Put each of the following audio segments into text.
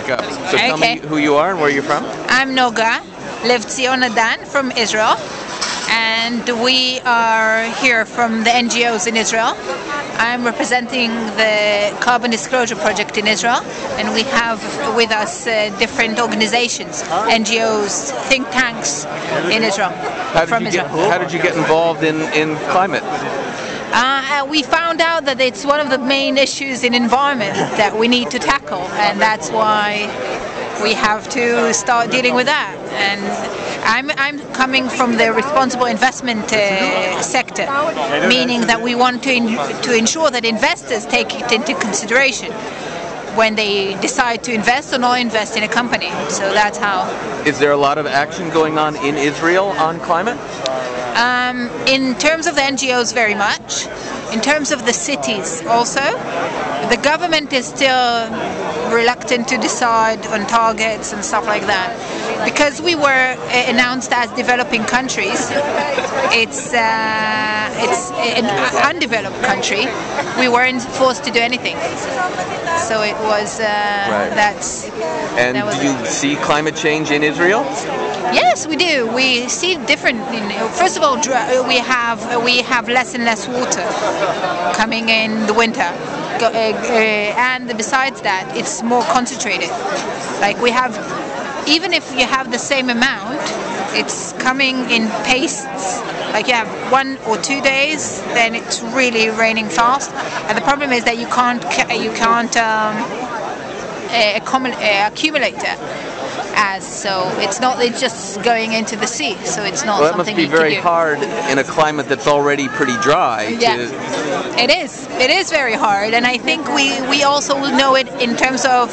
speak up. So tell me who you are and where you're from. I'm Noga, Levtziona Dan from Israel, and we are here from the NGOs in Israel. I'm representing the Carbon Disclosure Project in Israel, and we have with us different organizations, NGOs, think tanks in Israel. How did you get involved in climate? We found out that it's one of the main issues in environment that we need to tackle, and that's why we have to start dealing with that. And I'm coming from the responsible investment sector, meaning that we want to ensure that investors take it into consideration when they decide to invest or not invest in a company. So that's how. Is there a lot of action going on in Israel on climate? In terms of the NGOs, very much. In terms of the cities also, the government is still reluctant to decide on targets and stuff like that. Because we were announced as developing countries, it's an undeveloped country, we weren't forced to do anything. So it was, that's... And do you see climate change in Israel? Yes, we do. We see different. First of all, we have less and less water coming in the winter, and besides that, it's more concentrated. Like we have, even if you have the same amount, it's coming in pastes. Like you have 1 or 2 days, then it's really raining fast, and the problem is that you can't accumulate it. So it's just going into the sea, so it's not something you can do. Well, that must be very hard in a climate that's already pretty dry. Yeah, it is very hard, and I think we also know it in terms of,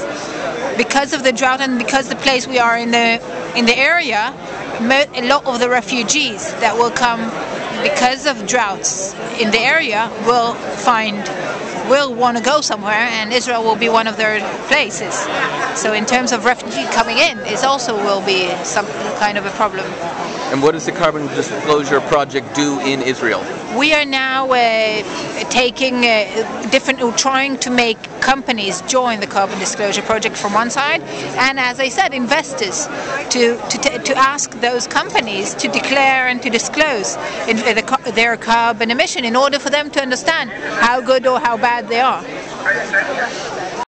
because of the drought and because the place we are in the area, a lot of the refugees that will come because of droughts in the area will want to go somewhere, and Israel will be one of their places. So in terms of refugee coming in, it also will be some kind of a problem. And what does the Carbon Disclosure Project do in Israel? We are now trying to make companies join the Carbon Disclosure Project from one side, and as I said, investors to ask those companies to declare and to disclose their carbon emission in order for them to understand how good or how bad they are.